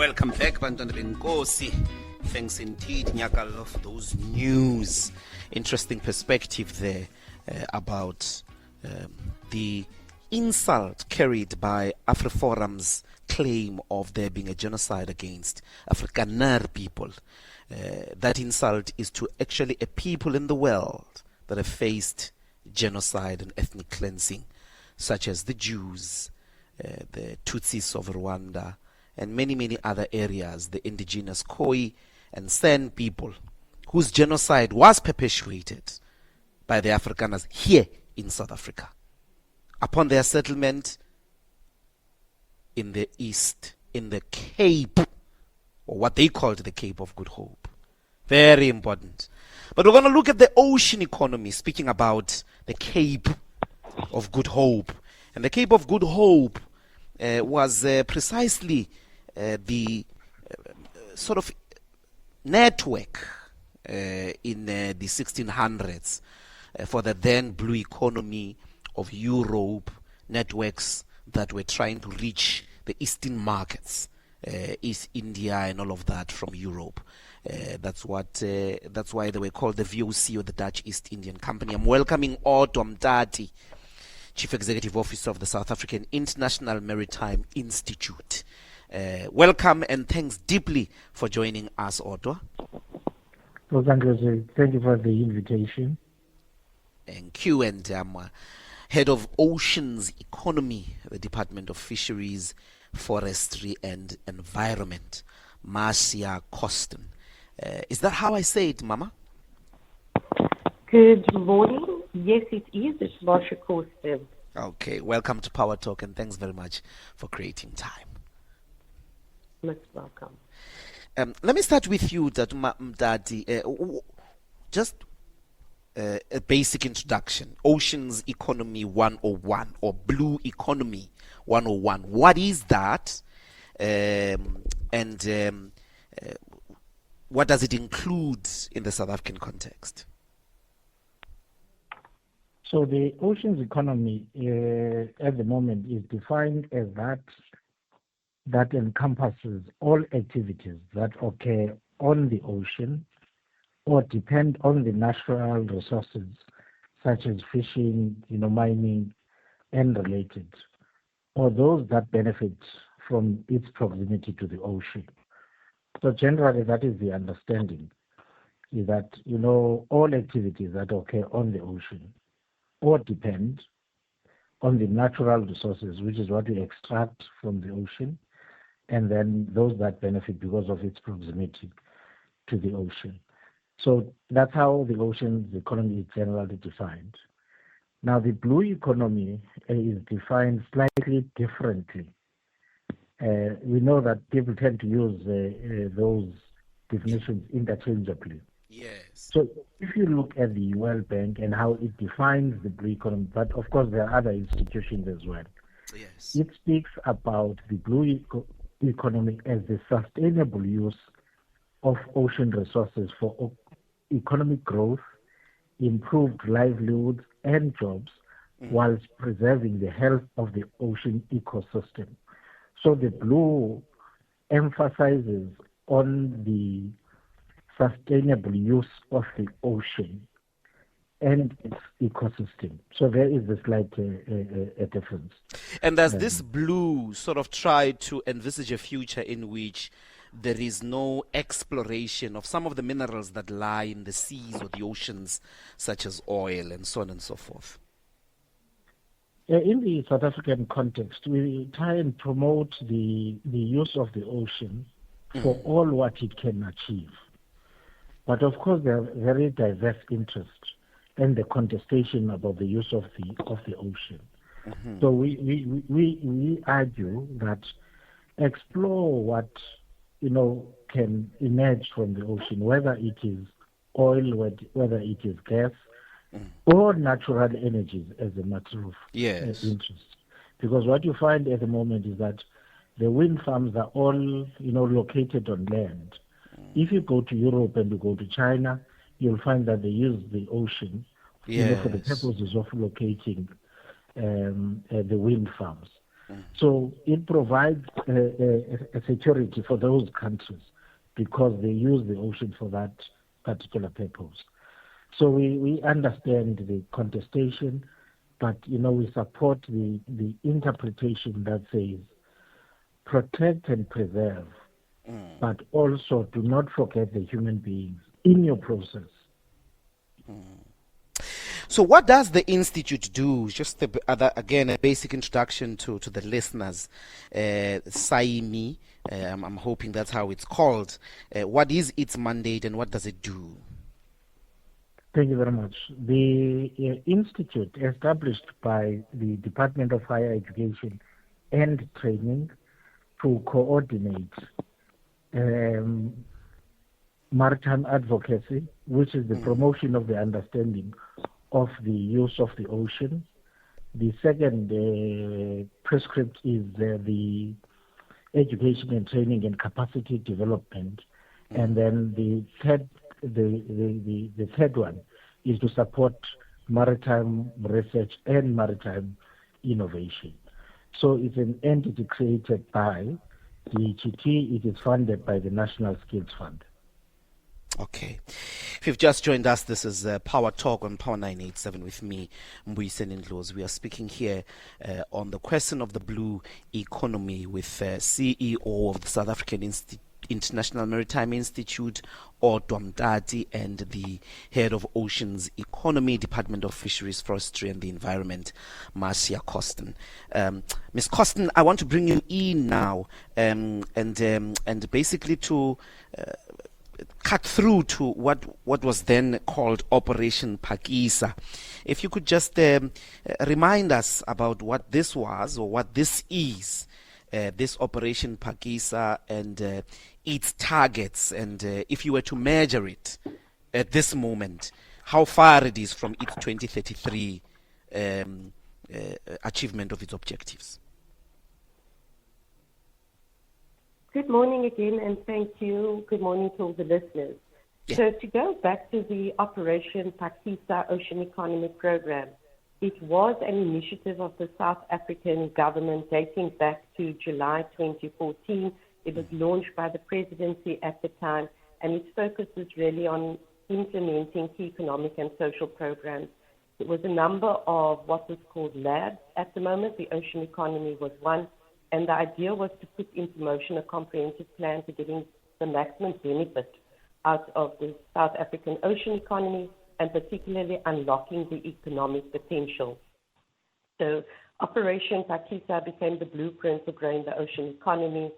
Welcome back, Bantwana Benkosi. Thanks indeed, Nyakal, for those news. Interesting perspective there about the insult carried by AfriForum's claim of there being a genocide against Afrikaner people. That insult is to actually a people in the world that have faced genocide and ethnic cleansing, such as the Jews, the Tutsis of Rwanda, and many, many other areas, the indigenous Khoi and San people, whose genocide was perpetuated by the Afrikaners here in South Africa upon their settlement in the east, in the Cape, or what they called the Cape of Good Hope. Very important. But we're going to look at the ocean economy, speaking about the Cape of Good Hope. And the Cape of Good Hope was precisely the sort of network in the 1600s for the then blue economy of Europe, networks that were trying to reach the eastern markets, East India and all of that from Europe. That's why they were called the VOC, or the Dutch East Indian Company. I'm welcoming Otto Mtati, Chief Executive Officer of the South African International Maritime Institute. Welcome and thanks deeply for joining us, Otto. Well, thank you for the invitation. Thank you. And Head of Oceans Economy, the Department of Fisheries, Forestry and Environment, Marcia Coston. Is that how I say it, Mama? Good morning. Yes, it is. It's Marcia Coston. Okay, welcome to Power Talk and thanks very much for creating time. Most welcome. Let me start with you, Mdadi. Just a basic introduction. Oceans Economy 101 or Blue Economy 101. What is that? And what does it include in the South African context? So the oceans economy at the moment is defined as that encompasses all activities that occur on the ocean or depend on the natural resources such as fishing, mining, and related, or those that benefit from its proximity to the ocean. So generally, that is the understanding, is that, all activities that occur on the ocean or depend on the natural resources, which is what we extract from the ocean, and then those that benefit because of its proximity to the ocean. So that's how the ocean's economy is generally defined. Now, the blue economy is defined slightly differently. We know that people tend to use those definitions interchangeably. Yes. So if you look at the World Bank and how it defines the blue economy, but of course there are other institutions as well. Yes. It speaks about the blue economy as the sustainable use of ocean resources for economic growth, improved livelihoods and jobs, whilst preserving the health of the ocean ecosystem. So the blue emphasizes on the sustainable use of the ocean and its ecosystem. So there is a slight a difference. And does this blue sort of try to envisage a future in which there is no exploration of some of the minerals that lie in the seas or the oceans, such as oil and so on and so forth? In the South African context, we try and promote the use of the ocean for all what it can achieve. But of course, there are very diverse interests and the contestation about the use of the ocean. So we argue that explore what can emerge from the ocean, whether it is oil, whether it is gas, or natural energies as a matter of interest. Because what you find at the moment is that the wind farms are all located on land. If you go to Europe and you go to China, you'll find that they use the ocean for the purposes of locating the wind farms. So it provides a security for those countries because they use the ocean for that particular purpose. So we understand the contestation, but we support the interpretation that says protect and preserve, but also do not forget the human beings in your process. So what does the Institute do? Just again, a basic introduction to the listeners. SAIMI, I'm hoping that's how it's called. What is its mandate and what does it do? Thank you very much. The Institute, established by the Department of Higher Education and Training to coordinate maritime advocacy, which is the promotion of the understanding of the use of the ocean. The second prescript is the education and training and capacity development. And then the third one is to support maritime research and maritime innovation. So it's an entity created by the HET. It is funded by the National Skills Fund. Okay. If you've just joined us, this is Power Talk on Power 987 with me, Mbuyiseni Ndlozi. We are speaking here on the question of the blue economy with CEO of the South African International Maritime Institute, Odwa Mtati, and the head of Oceans Economy, Department of Fisheries, Forestry and the Environment, Marcia Coston. Ms. Coston, I want to bring you in now and basically to cut through to what was then called Operation Phakisa. If you could just remind us about what this was or what this is, this Operation Phakisa, and its targets, and if you were to measure it at this moment, how far it is from its 2033 achievement of its objectives. Good morning again, and thank you. Good morning to all the listeners. Yeah. So to go back to the Operation Phakisa Ocean Economy Program, it was an initiative of the South African government dating back to July 2014. It was launched by the presidency at the time, and its focus was really on implementing key economic and social programs. It was a number of what was called labs at the moment. The ocean economy was one. And the idea was to put into motion a comprehensive plan to getting the maximum benefit out of the South African ocean economy, and particularly unlocking the economic potential. So Operation Phakisa became the blueprint for growing the ocean economy,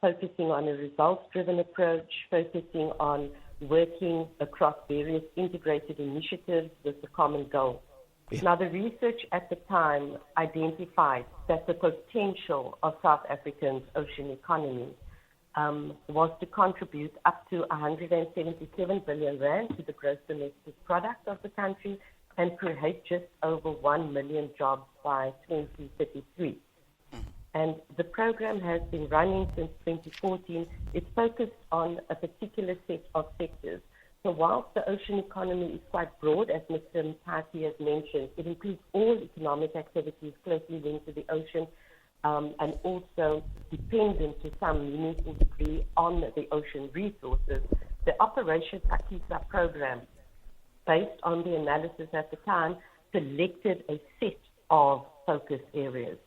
focusing on a results-driven approach, focusing on working across various integrated initiatives with the common goal. Yeah. Now, the research at the time identified that the potential of South Africa's ocean economy was to contribute up to 177 billion rand to the gross domestic product of the country and create just over 1 million jobs by 2033. And the program has been running since 2014. It's focused on a particular set of sectors. So whilst the ocean economy is quite broad, as Mr. Mpati has mentioned, it includes all economic activities closely linked to the ocean, and also dependent to some meaningful degree on the ocean resources. The Operation Phakisa program, based on the analysis at the time, selected a set of focus areas.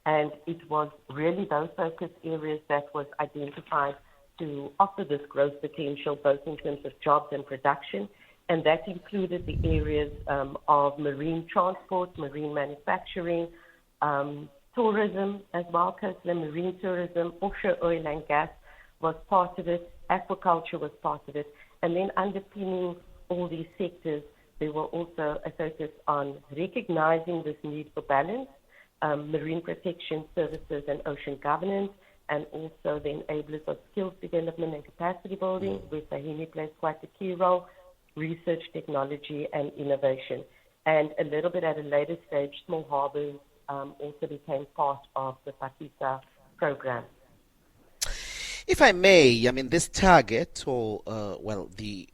And it was really those focus areas that was identified to offer this growth potential, both in terms of jobs and production. And that included the areas of marine transport, marine manufacturing, tourism as well, coastal and marine tourism, offshore oil and gas was part of it, aquaculture was part of it. And then underpinning all these sectors, there were also a focus on recognizing this need for balance, marine protection services and ocean governance, and also the enablers of skills development and capacity building, where SAHIMI plays quite a key role, research, technology, and innovation. And a little bit at a later stage, small harbors also became part of the Phakisa program. If I may, I mean, this target, or, the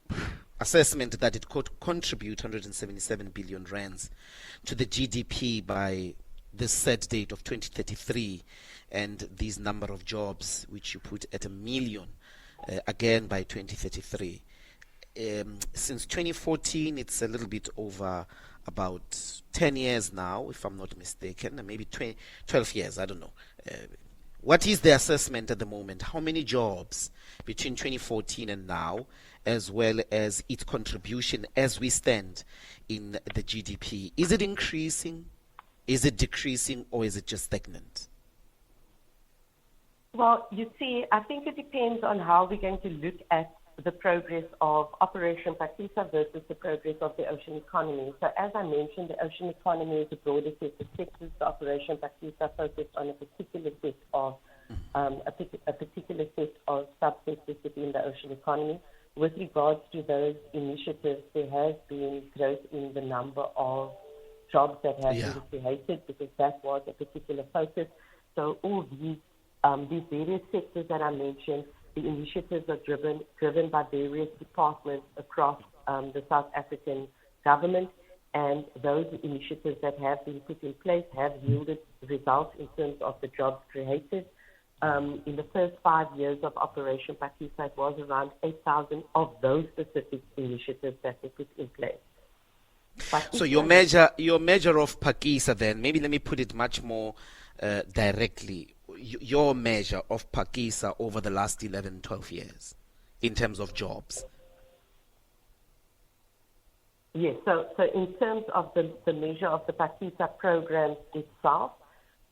assessment that it could contribute 177 billion rands to the GDP by this set date of 2033 and these number of jobs which you put at 1 million again by 2033. Since 2014, it's a little bit over about 10 years now, if I'm not mistaken, maybe 12 years, I don't know. What is the assessment at the moment? How many jobs between 2014 and now, as well as its contribution as we stand in the GDP? Is it increasing? Is it decreasing? Or is it just stagnant? Well, you see, I think it depends on how we're going to look at the progress of Operation Phakisa versus the progress of the ocean economy. So as I mentioned, the ocean economy is a broader set of sectors. The Operation Phakisa focused on a particular set of subsectors within the ocean economy. With regards to those initiatives, there has been growth in the number of jobs that have been created because that was a particular focus. So all these various sectors that I mentioned, the initiatives are driven by various departments across the South African government, and those initiatives that have been put in place have yielded results in terms of the jobs created. In the first 5 years of Operation Phakisa, it was around 8,000 of those specific initiatives that were put in place. So your measure of Phakisa then, maybe let me put it much more directly, your measure of Phakisa over the last 11, 12 years in terms of jobs. Yes, so in terms of the measure of the Phakisa program itself,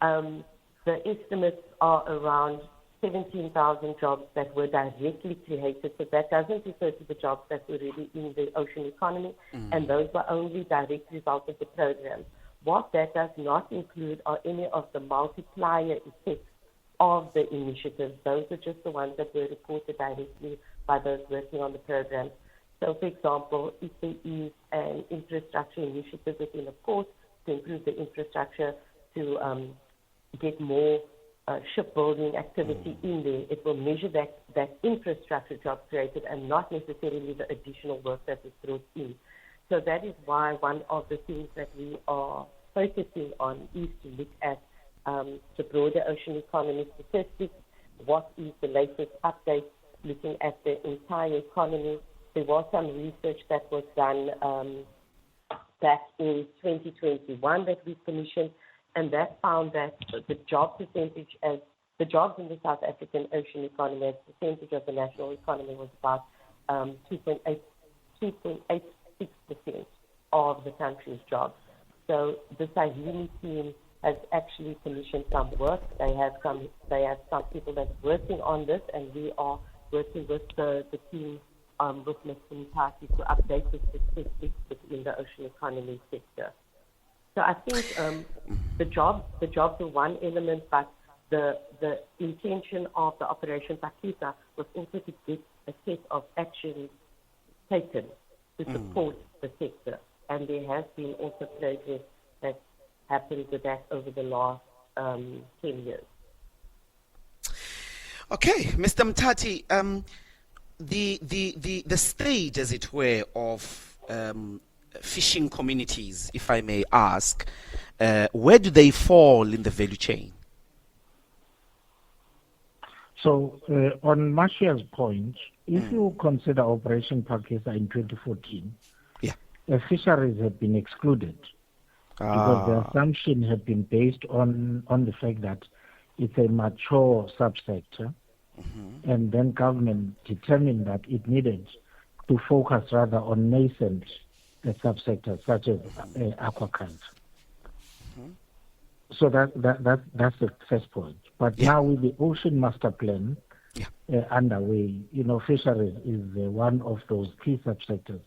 the estimates are around 17,000 jobs that were directly created. So that doesn't refer to the jobs that were already in the ocean economy, and those were only direct results of the program. What that does not include are any of the multiplier effects of the initiatives. Those are just the ones that were reported directly by those working on the program. So, for example, if there is an infrastructure initiative within a port to improve the infrastructure to get more shipbuilding activity in there, it will measure that infrastructure job created and not necessarily the additional work that is brought in. So that is why one of the things that we are focusing on is to look at the broader ocean economy statistics, what is the latest update, looking at the entire economy. There was some research that was done back in 2021 that we commissioned, and that found that the job percentage as the jobs in the South African ocean economy as percentage of the national economy was about 2.86% of the country's jobs. So the Sahili team has actually commissioned some work. They have some people that's working on this, and we are working with the team with Mr. Mpati to update the statistics within the ocean economy sector. So I think the jobs are one element, but the intention of the Operation Phakisa was also to get a set of actions taken to support the sector. And there has been also progress that happened with that over the last 10 years. Okay, Mr. Mtati, the state, as it were, of fishing communities, if I may ask, where do they fall in the value chain? So, on Marcia's point, if you consider Operation Phakisa in 2014, fisheries have been excluded because the assumption had been based on the fact that it's a mature subsector, and then government determined that it needed to focus rather on nascent subsectors such as aquaculture. So that's the first point. But now with the Ocean Master Plan underway, fisheries is one of those key subsectors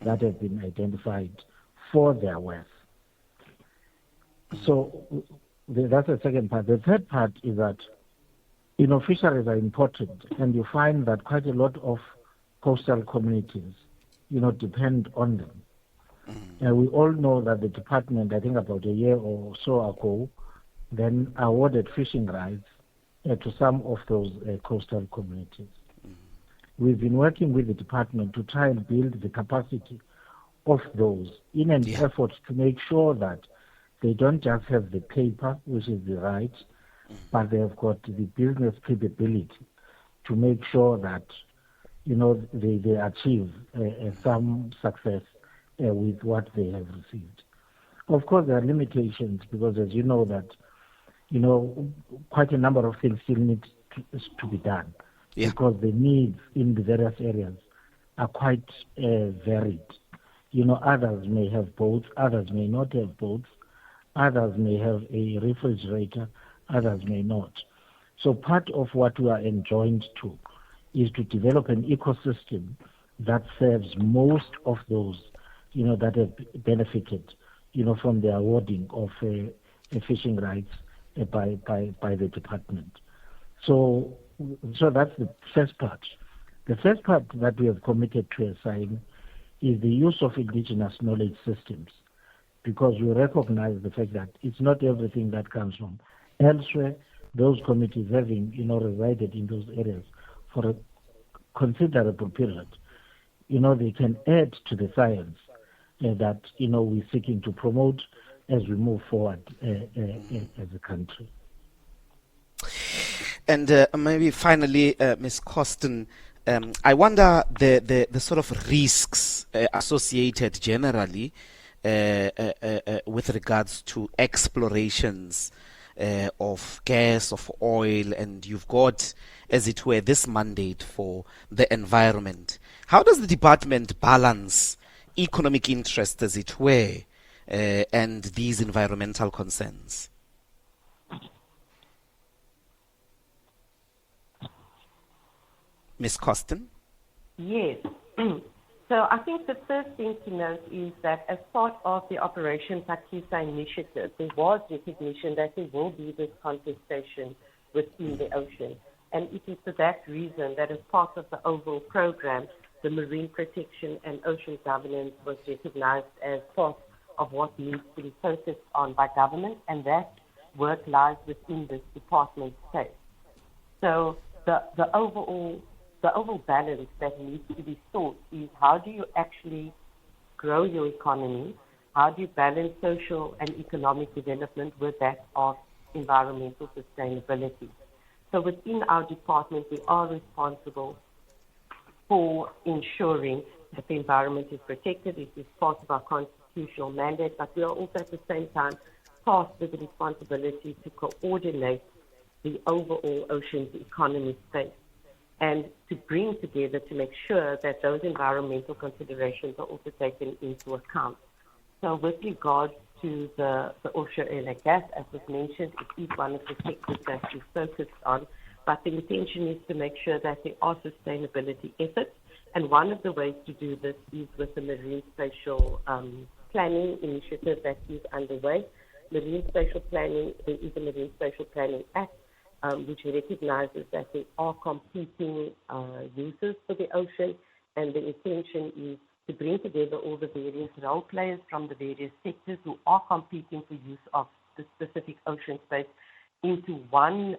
that have been identified for their worth. So that's the second part. The third part is that, fisheries are important, and you find that quite a lot of coastal communities, depend on them. And we all know that the department, I think about a year or so ago, then awarded fishing rights to some of those coastal communities. We've been working with the department to try and build the capacity of those in an effort to make sure that they don't just have the paper, which is the right, but they have got the business capability to make sure that, they achieve some success with what they have received. Of course, there are limitations because, as you know, that quite a number of things still need to be done, because the needs in the various areas are quite varied. Others may have boats, others may not have boats, others may have a refrigerator, others may not. So part of what we are enjoined to is to develop an ecosystem that serves most of those, that have benefited, from the awarding of fishing rights by the department. So that's the first part. The first part that we have committed to assign is the use of indigenous knowledge systems, because we recognize the fact that it's not everything that comes from elsewhere. Those committees having, resided in those areas for a considerable period, they can add to the science that, we're seeking to promote as we move forward as a country. And maybe finally, Ms. Costin, I wonder the sort of risks associated generally with regards to explorations of gas, of oil, and you've got, as it were, this mandate for the environment. How does the department balance economic interest, as it were, and these environmental concerns? Ms. Costin? Yes. So I think the first thing to note is that as part of the Operation Phakisa initiative, there was recognition that there will be this contestation within the ocean. And it is for that reason that as part of the overall program, the marine protection and ocean governance was recognized as part of what needs to be focused on by government, and that work lies within this department's space. So the overall balance that needs to be sought is how do you actually grow your economy? How do you balance social and economic development with that of environmental sustainability? So within our department, we are responsible for ensuring that the environment is protected. It is part of our constitutional mandate, but we are also at the same time tasked with the responsibility to coordinate the overall oceans economy space and to bring together to make sure that those environmental considerations are also taken into account. So with regard to the offshore oil and gas, as was mentioned, it is one of the sectors that we focused on, but the intention is to make sure that there are sustainability efforts, and one of the ways to do this is with the marine spatial planning initiative that is underway. Marine spatial planning, there is a Marine Spatial Planning Act, which recognizes that there are competing uses for the ocean, and the intention is to bring together all the various role players from the various sectors who are competing for use of the specific ocean space into one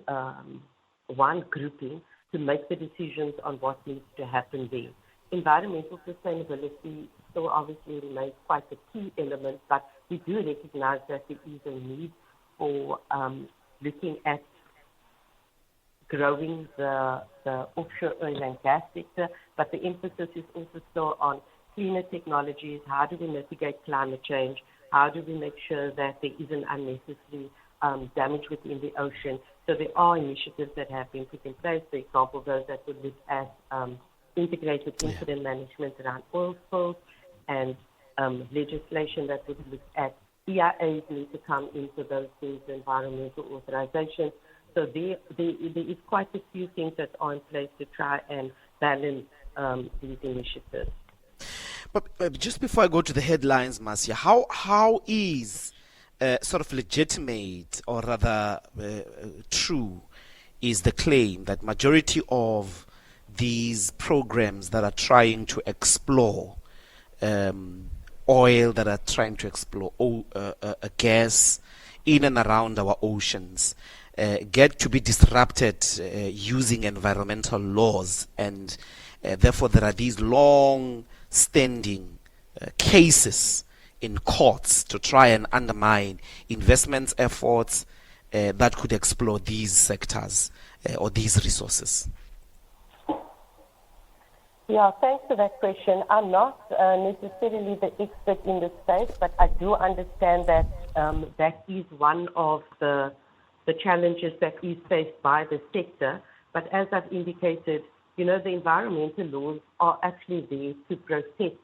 grouping to make the decisions on what needs to happen there. Environmental sustainability still obviously remains quite a key element, but we do recognize that there is a need for looking at growing the offshore oil and gas sector, but the emphasis is also still on cleaner technologies. How do we mitigate climate change? How do we make sure that there isn't unnecessary damage within the ocean? So there are initiatives that have been put in place, for example, those that would look at integrated incident management around oil spills, and legislation that would look at EIAs need to come into those things, environmental authorization. So there is quite a few things that are in place to try and balance these initiatives. But just before I go to the headlines, Marcia, how is sort of legitimate, or rather true, is the claim that majority of these programs that are trying to explore oil, that are trying to explore gas in and around our oceans, get to be disrupted using environmental laws, and therefore there are these long-standing cases in courts to try and undermine investments efforts that could explore these sectors or these resources? Yeah, thanks for that question. I'm not necessarily the expert in this space, but I do understand that that is one of the challenges that is faced by the sector. But as I've indicated, you know, the environmental laws are actually there to protect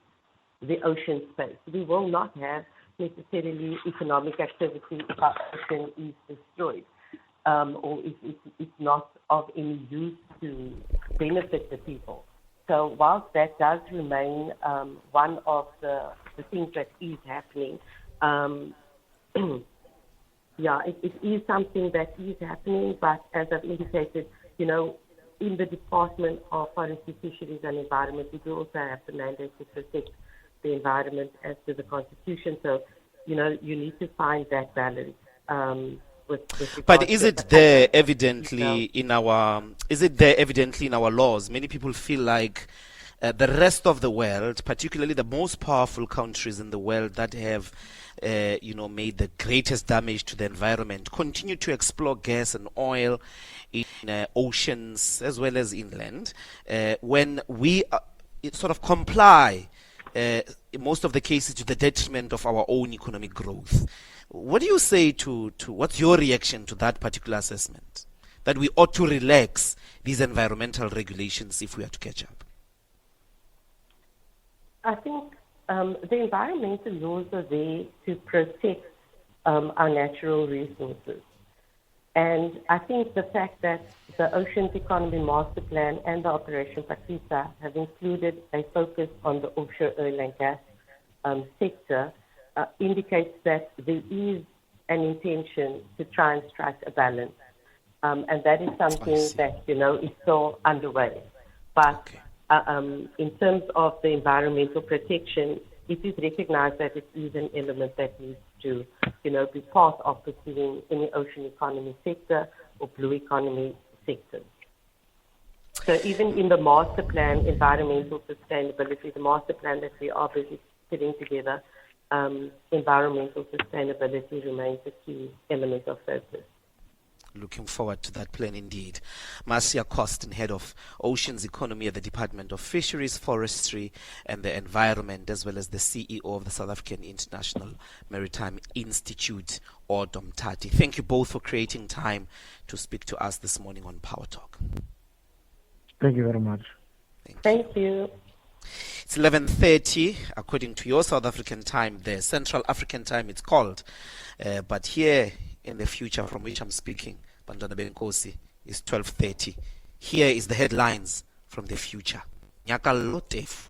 the ocean space. We will not have necessarily economic activity if our ocean is destroyed, or if it's not of any use to benefit the people. So whilst that does remain one of the things that is happening, yeah, it is something that is happening, but as I've indicated, you know, in the Department of Forestry, Fisheries and Environment, we do also have the mandate to protect the environment as to the Constitution. So, you know, you need to find that balance. But is it there evidently in our laws? Many people feel like the rest of the world, particularly the most powerful countries in the world that have made the greatest damage to the environment, continue to explore gas and oil in oceans as well as inland, when we sort of comply in most of the cases to the detriment of our own economic growth. What do you say to what's your reaction to that particular assessment, that we ought to relax these environmental regulations if we are to catch up? I think the environmental laws are there to protect our natural resources. And I think the fact that the Oceans Economy Master Plan and the Operation Phakisa have included a focus on the offshore oil and gas sector indicates that there is an intention to try and strike a balance. And that is something that, you know, is still underway. But in terms of the environmental protection, it is recognized that it is an element that needs to, you know, be part of pursuing any ocean economy sector or blue economy sectors. So even in the master plan, environmental sustainability, the master plan that we are busy putting together, environmental sustainability remains a key element of focus. Looking forward to that plan indeed. Marcia Costin, Head of Oceans Economy at the Department of Fisheries, Forestry and the Environment, as well as the CEO of the South African International Maritime Institute, or DOMTATI. Thank you both for creating time to speak to us this morning on Power Talk. Thank you very much. Thank you. It's 11:30 according to your South African time, the Central African time it's called. But here in the future from which I'm speaking, Bandana Benkosi, is 12:30. Here is the headlines from the future. Nyaka Lotefu.